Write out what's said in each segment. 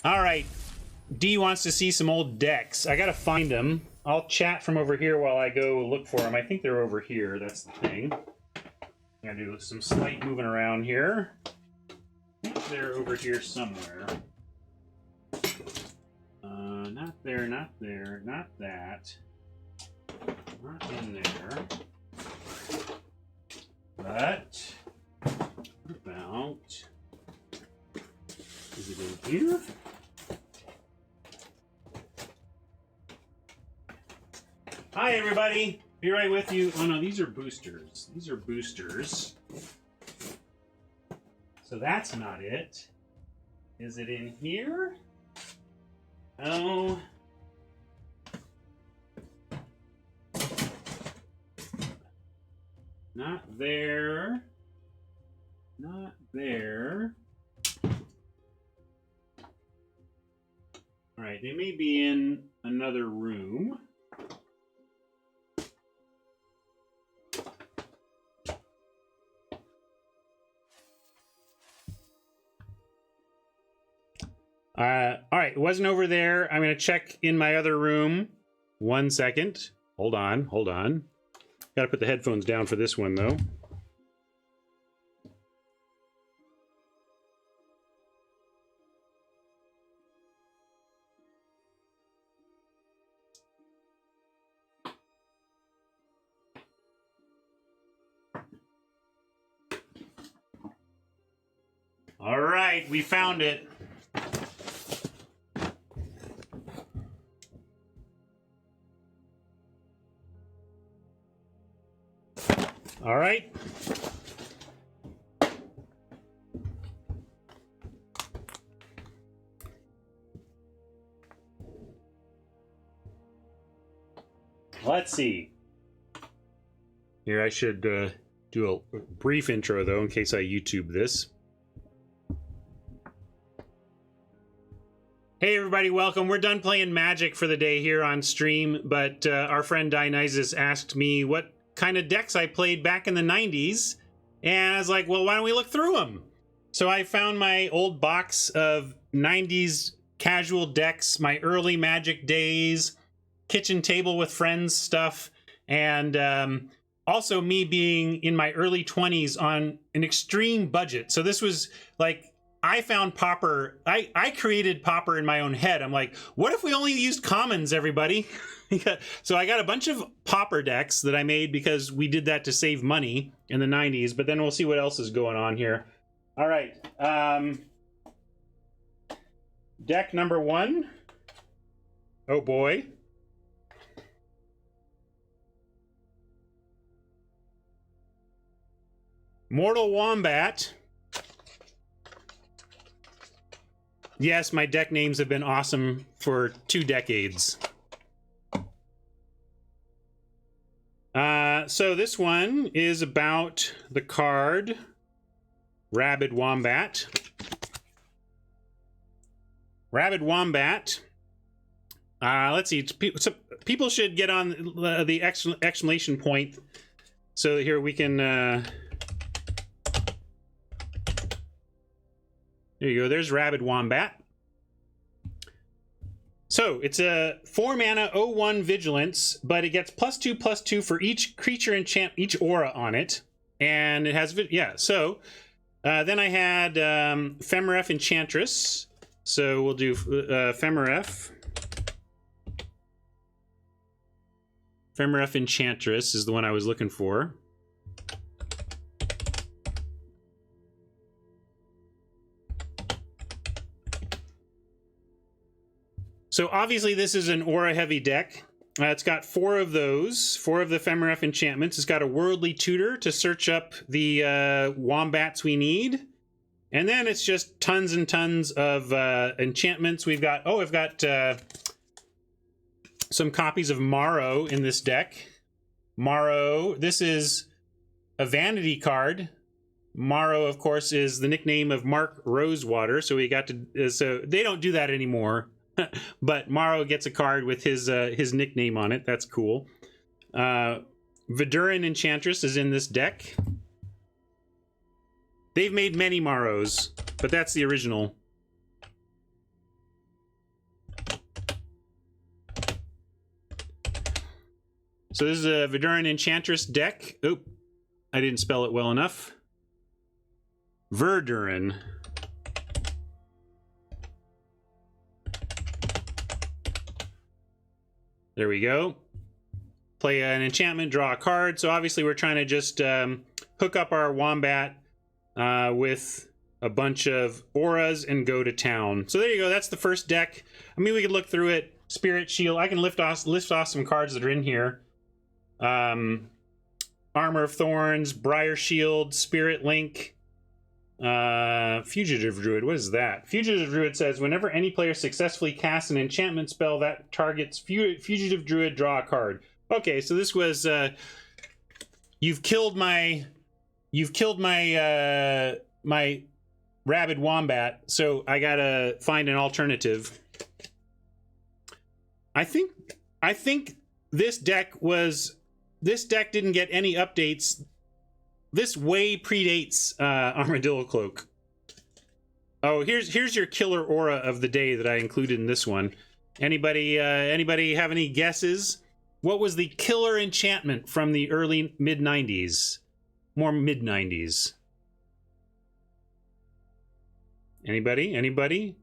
All right. D wants to see some old decks. I gotta find them. I'll chat from over here while I go look for them. I think they're over here. That's the thing. I gotta do some slight moving around here. I think they're over here somewhere. Not there, not there, not that. Not in there. But what about? Is it in here? Hi, everybody. Be right with you. Oh no, these are boosters. These are boosters. So that's not it. Is it in here? Oh. Not there. Not there. All right, they may be in another room. All right, it wasn't over there. I'm going to check in my other room. 1 second. Hold on, hold on. Got to put the headphones down for this one, though. All right, we found it. All right. Let's see. Here, I should do a brief intro, though, in case I YouTube this. Hey, everybody, welcome. We're done playing Magic for the day here on stream, but our friend Dionysus asked me what kind of decks I played back in the 90s, and I was like, well, why don't we look through them? So I found my old box of 90s casual decks, my early Magic days, kitchen table with friends stuff, and also me being in my early 20s on an extreme budget. So this was like, I found Pauper. I created Pauper in my own head. I'm like, what if we only used commons, everybody? So I got a bunch of Pauper decks that I made because we did that to save money in the 90s, but then we'll see what else is going on here. All right. Deck number 1. Oh boy. Mortal Wombat. Yes, my deck names have been awesome for 2 decades. So this one is about the card Rabid Wombat. Rabid Wombat. Let's see. So people should get on the exclamation point. So here we can... there you go. There's Rabid Wombat. So it's a 4 mana 0/1 Vigilance, but it gets +2/+2 for each creature enchant, each aura on it, and it has So then I had Femaref Enchantress. So we'll do Femaref. Femaref Enchantress is the one I was looking for. So obviously this is an aura-heavy deck. It's got 4 of those, 4 of the Femaref enchantments. It's got a Worldly Tutor to search up the wombats we need. And then it's just tons and tons of enchantments. I've got some copies of Maro in this deck. Maro, this is a vanity card. Maro, of course, is the nickname of Mark Rosewater. So we got to, so they don't do that anymore. But Maro gets a card with his nickname on it. That's cool. Viduran Enchantress is in this deck. They've made many Maros, but that's the original. So this is a Verduran Enchantress deck. Oop, I didn't spell it well enough. Verduran. There we go. Play an enchantment, draw a card. So obviously we're trying to just hook up our Wombat with a bunch of auras and go to town. So there you go. That's the first deck. I mean, we could look through it. Spirit Shield. I can lift off some cards that are in here. Armor of Thorns, Briar Shield, Spirit Link, Fugitive Druid. What is that? Fugitive Druid says whenever any player successfully casts an enchantment spell that targets Fugitive Druid, draw a card. Okay, so this was you've killed my my rabid wombat, so I gotta find an alternative. I think this deck didn't get any updates. This way predates Armadillo Cloak. Oh, here's your killer aura of the day that I included in this one. Anybody have any guesses? What was the killer enchantment from the early mid-90s? More mid-90s. Anybody?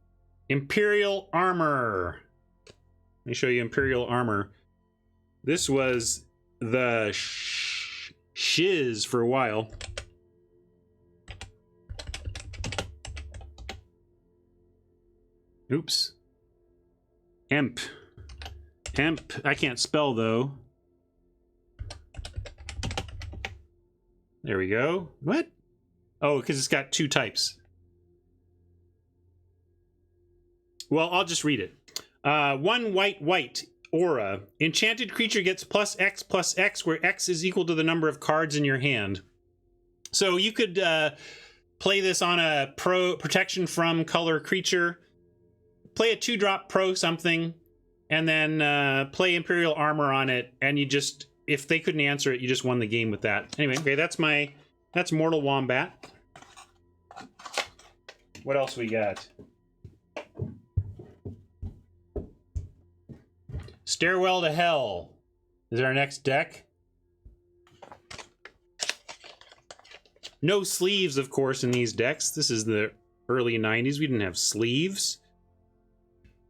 Imperial Armor. Let me show you Imperial Armor. This was the shiz for a while. Oops. Emp. I can't spell though. There we go. What? Oh, because it's got two types. Well, I'll just read it. 1 white aura. Enchanted creature gets +X, where X is equal to the number of cards in your hand. So you could play this on a protection from color creature. Play a 2-drop pro something, and then play Imperial Armor on it, and you just, if they couldn't answer it, you just won the game with that. Anyway, okay, that's Mortal Wombat. What else we got? Stairwell to Hell is our next deck. No sleeves, of course, in these decks. This is the early 90s. We didn't have sleeves.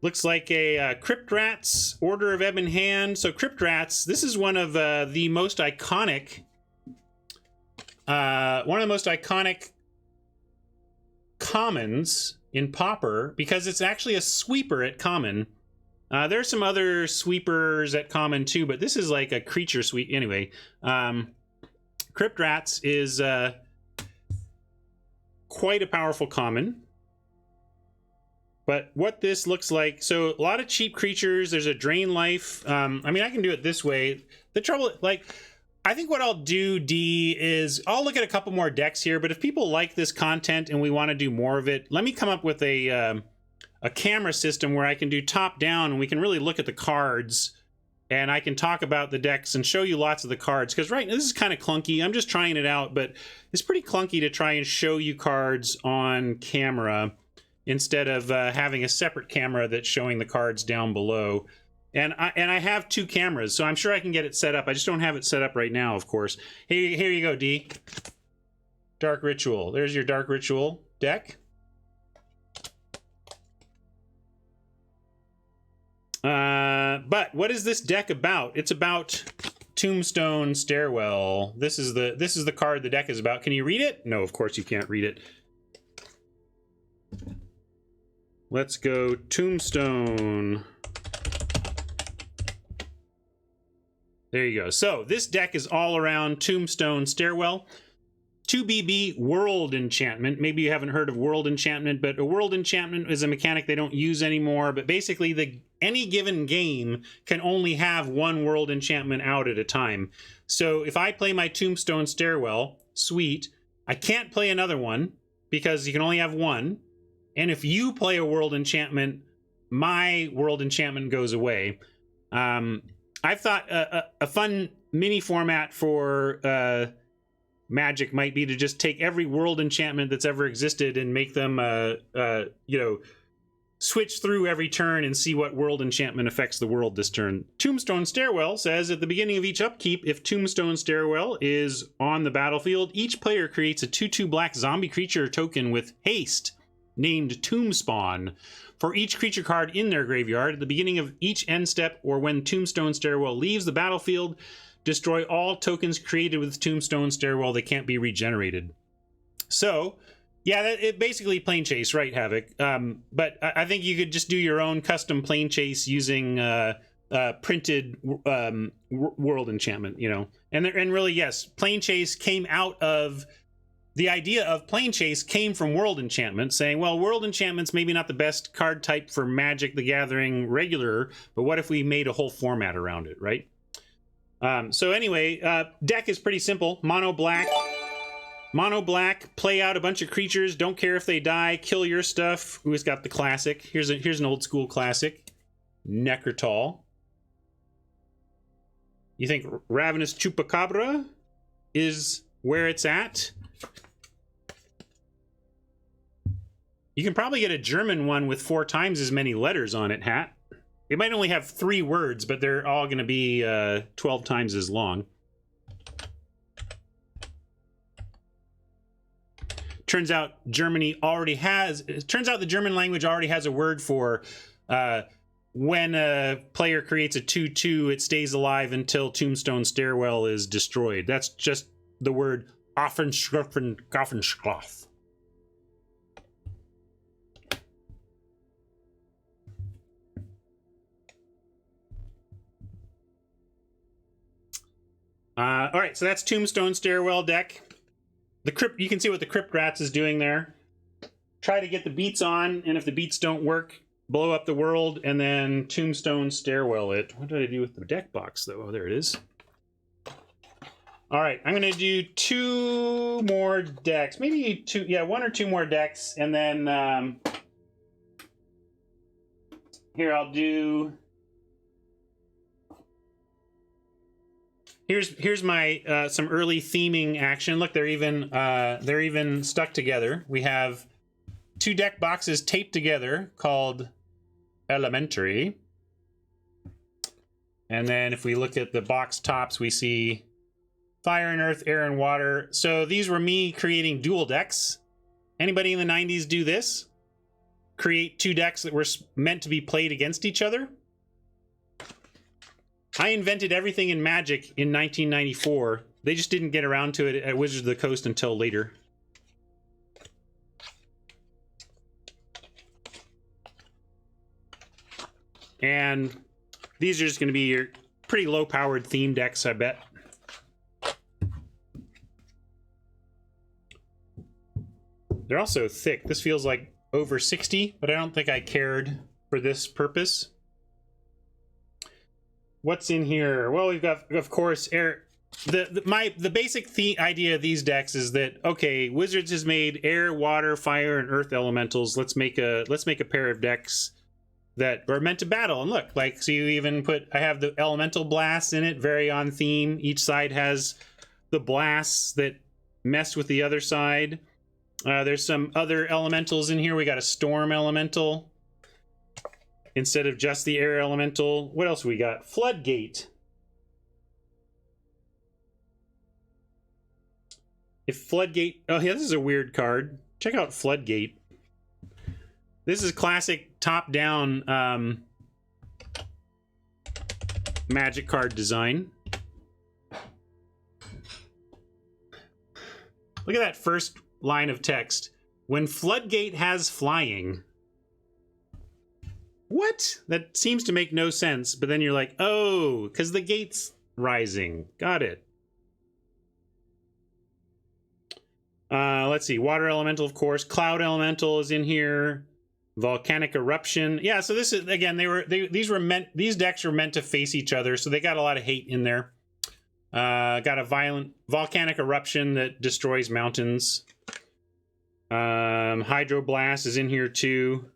Looks like a Crypt Rats, Order of Ebon Hand. So Crypt Rats, this is one of the most iconic, commons in Pauper, because it's actually a sweeper at common. There's some other sweepers at common too, but this is like a creature sweep. Anyway, Crypt Rats is quite a powerful common. But what this looks like, so a lot of cheap creatures. There's a Drain Life. I mean, I can do it this way. The trouble, like, I think what I'll do, D, is I'll look at a couple more decks here, but if people like this content and we want to do more of it, let me come up with a camera system where I can do top down and we can really look at the cards and I can talk about the decks and show you lots of the cards. Because right now, this is kind of clunky. I'm just trying it out, but it's pretty clunky to try and show you cards on camera instead of having a separate camera that's showing the cards down below. And I have 2 cameras, so I'm sure I can get it set up. I just don't have it set up right now, of course. Here you go, D. Dark Ritual. There's your Dark Ritual deck. But what is this deck about? It's about Tombstone Stairwell. This is the card the deck is about. Can you read it? No, of course you can't read it. Let's go Tombstone. There you go. So this deck is all around Tombstone Stairwell. 2BB World Enchantment. Maybe you haven't heard of World Enchantment, but a World Enchantment is a mechanic they don't use anymore. But basically, any given game can only have 1 World Enchantment out at a time. So if I play my Tombstone Stairwell, sweet, I can't play another one because you can only have 1. And if you play a World Enchantment, my World Enchantment goes away. I've thought a fun mini format for Magic might be to just take every World Enchantment that's ever existed and make them, switch through every turn and see what world enchantment affects the world this turn. Tombstone Stairwell says at the beginning of each upkeep, if Tombstone Stairwell is on the battlefield, each player creates a 2/2 black zombie creature token with haste named Tombspawn for each creature card in their graveyard. At the beginning of each end step or when Tombstone Stairwell leaves the battlefield, destroy all tokens created with Tombstone Stairwell that can't be regenerated. So, yeah, it basically plane chase, right, Havoc? But I think you could just do your own custom plane chase using printed world enchantment, you know. And really, yes, plane chase came out of the idea of plane chase came from world enchantment, saying, well, world enchantment's maybe not the best card type for Magic the Gathering regular, but what if we made a whole format around it, right? So anyway, deck is pretty simple. Mono black, play out a bunch of creatures, don't care if they die, kill your stuff. Who's got the classic? Here's an old school classic, Necrotal. You think Ravenous Chupacabra is where it's at? You can probably get a German one with 4 times as many letters on it, Hat. It might only have 3 words, but they're all going to be 12 times as long. Turns out the German language already has a word for when a player creates a 2/2, it stays alive until Tombstone Stairwell is destroyed. That's just the word Offenschroffen. All right, so that's Tombstone Stairwell deck. The crypt, you can see what the Crypt Rats is doing there. Try to get the beats on, and if the beats don't work, blow up the world, and then Tombstone Stairwell it. What did I do with the deck box, though? Oh, there it is. All right, I'm going to do 2 more decks. Maybe 2, yeah, 1 or 2 more decks, and then here I'll do... Here's my some early theming action. Look, they're even stuck together. We have 2 deck boxes taped together called Elementary. And then if we look at the box tops, we see Fire and Earth, Air and Water. So these were me creating dual decks. Anybody in the 90s do this? Create 2 decks that were meant to be played against each other? I invented everything in Magic in 1994. They just didn't get around to it at Wizards of the Coast until later. And these are just going to be your pretty low-powered theme decks, I bet. They're also thick. This feels like over 60, but I don't think I cared for this purpose. What's in here? Well, we've got, of course, air. The basic idea of these decks is that, okay, Wizards has made air, water, fire, and earth elementals. Let's make a pair of decks that are meant to battle. And look, like, so you even put, I have the elemental blasts in it, very on theme. Each side has the blasts that mess with the other side. There's some other elementals in here. We got a storm elemental instead of just the air elemental. What else we got? Floodgate. If Floodgate... Oh, yeah, this is a weird card. Check out Floodgate. This is classic top-down Magic card design. Look at that first line of text. When Floodgate has flying... What? That seems to make no sense, but then you're like, oh, because the gate's rising. Got it. Let's see. Water elemental, of course. Cloud elemental is in here. Volcanic eruption. Yeah, so this is, again, these decks were meant to face each other, so they got a lot of hate in there. Got a violent volcanic eruption that destroys mountains. Hydroblast is in here too.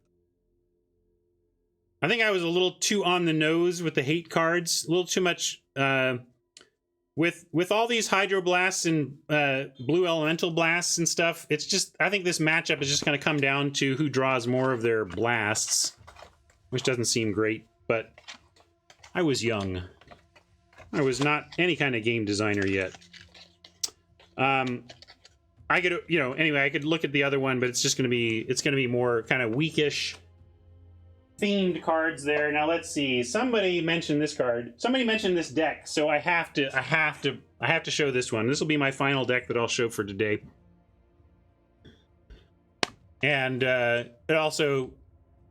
I think I was a little too on the nose with the hate cards. A little too much. With all these Hydroblasts and blue Elemental Blasts and stuff, it's just, I think this matchup is just going to come down to who draws more of their blasts. which doesn't seem great, but I was young. I was not any kind of game designer yet. I could, you know, anyway, I could look at the other one, but it's just going to be more kind of weakish themed cards there. Now let's see. Somebody mentioned this card. Somebody mentioned this deck, so I have to show this one. This will be my final deck that I'll show for today. And it also,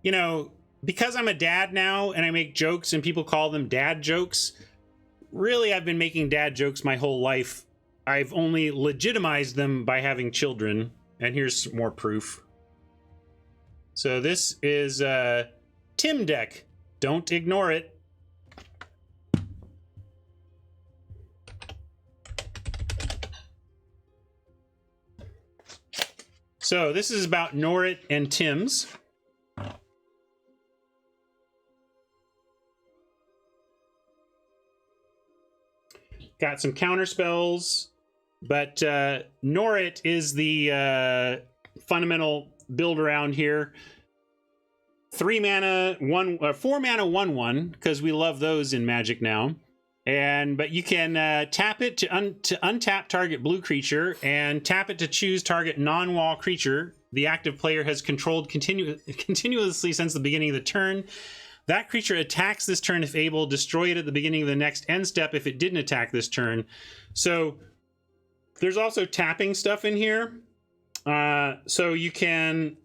you know, because I'm a dad now and I make jokes and people call them dad jokes, really I've been making dad jokes my whole life. I've only legitimized them by having children, and here's more proof. So this is Tim deck. Don't ignore it. So this is about Norit and Tim's. Got some counter spells, but Norit is the fundamental build around here. 3 mana, 4 mana, 1/1, because we love those in Magic now. But you can tap it to untap target blue creature and tap it to choose target non-wall creature the active player has controlled continuously since the beginning of the turn. That creature attacks this turn if able. Destroy it at the beginning of the next end step if it didn't attack this turn. So there's also tapping stuff in here. So you can...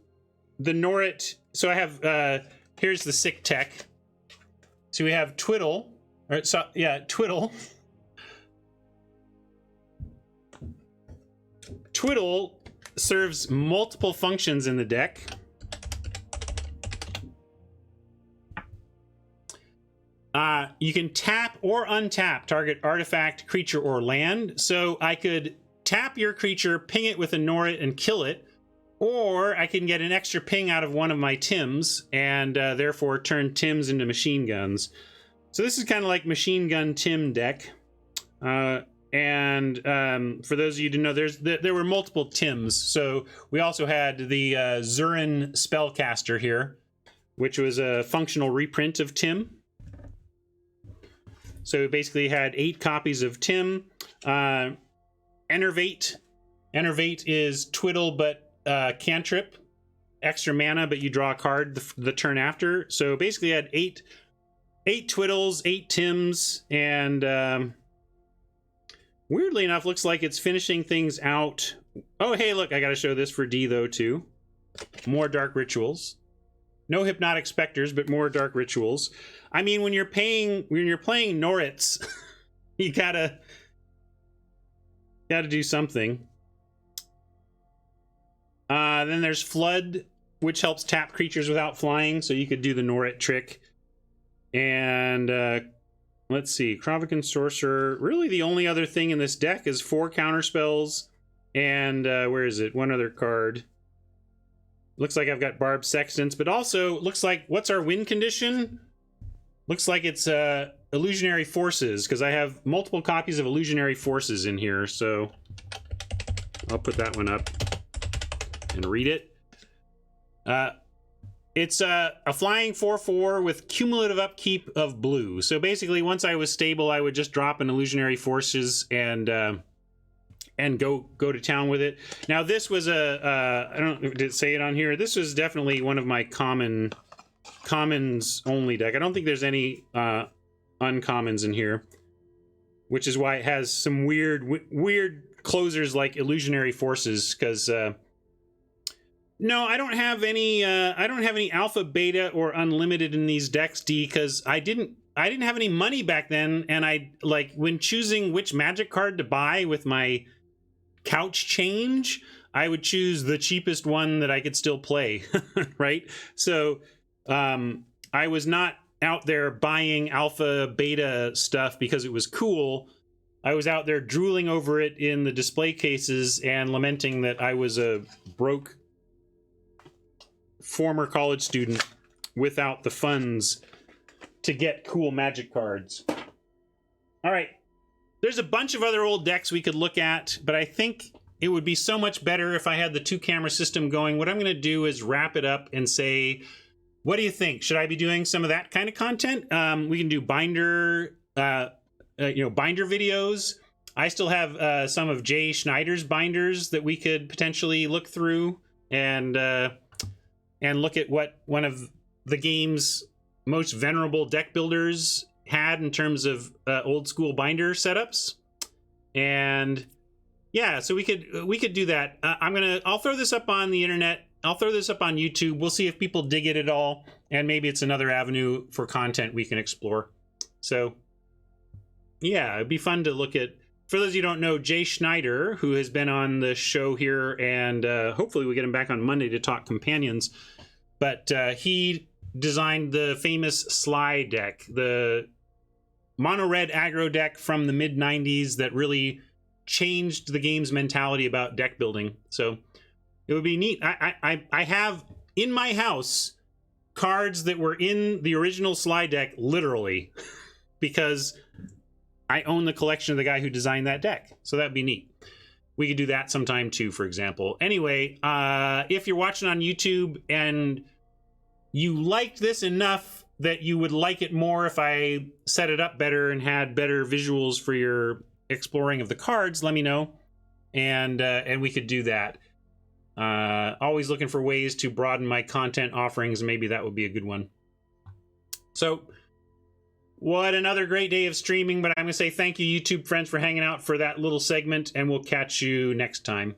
The Norit... So I have... here's the sick tech. So we have Twiddle. Twiddle. Twiddle serves multiple functions in the deck. You can tap or untap target artifact, creature, or land. So I could tap your creature, ping it with a Norit, and kill it. Or I can get an extra ping out of one of my Tims, and therefore turn Tims into machine guns. So this is kind of like Machine Gun Tim deck. For those of you who know, there were multiple Tims. So we also had the Zurin Spellcaster here, which was a functional reprint of Tim. So we basically had 8 copies of Tim. Enervate. Enervate is Twiddle, but cantrip. Extra mana, but you draw a card the turn after. So basically I had 8 Twiddles, 8 Tims, and weirdly enough, looks like it's finishing things out. Oh, hey, look, I gotta show this for D, though, too. More Dark Rituals. No Hypnotic Specters, but more Dark Rituals. I mean, when you're playing Norits, you gotta do something. Then there's Flood, which helps tap creatures without flying, so you could do the Norit trick. And let's see, Krovikan Sorcerer. Really, the only other thing in this deck is 4 counter spells, and where is it? One other card. Looks like I've got Barbed Sextants, but also looks like, what's our win condition? Looks like it's Illusionary Forces, because I have multiple copies of Illusionary Forces in here, so I'll put that one up and read it. It's a flying 4/4 with cumulative upkeep of blue. So basically, once I was stable, I would just drop an Illusionary Forces and go to town with it. Now, this was I don't know, did it say it on here? This was definitely one of my commons only deck. I don't think there's any uncommons in here, which is why it has some weird closers like Illusionary Forces, because no, I don't have any alpha, beta, or unlimited in these decks, D, because I didn't have any money back then, and when choosing which Magic card to buy with my couch change, I would choose the cheapest one that I could still play, right? So I was not out there buying alpha, beta stuff because it was cool. I was out there drooling over it in the display cases and lamenting that I was a broke former college student without the funds to get cool Magic cards. All right. There's a bunch of other old decks we could look at, but I think it would be so much better if I had the 2-camera system going. What I'm going to do is wrap it up and say, what do you think? Should I be doing some of that kind of content? We can do binder, binder videos. I still have some of Jay Schneider's binders that we could potentially look through and look at what one of the game's most venerable deck builders had in terms of old school binder setups. And yeah, so we could do that. I'll throw this up on the internet. I'll throw this up on YouTube. We'll see if people dig it at all, and maybe it's another avenue for content we can explore. So yeah, it'd be fun to look at. For those of you who don't know, Jay Schneider, who has been on the show here, and hopefully we get him back on Monday to talk Companions, but he designed the famous Sly deck, the mono red aggro deck from the mid 90s that really changed the game's mentality about deck building. So it would be neat. I have in my house cards that were in the original Sly deck, literally, because I own the collection of the guy who designed that deck. So that'd be neat. We could do that sometime too, for example. Anyway, if you're watching on YouTube and you liked this enough that you would like it more if I set it up better and had better visuals for your exploring of the cards, let me know, and we could do that. Always looking for ways to broaden my content offerings. Maybe that would be a good one. So what another great day of streaming, but I'm going to say thank you, YouTube friends, for hanging out for that little segment, and we'll catch you next time.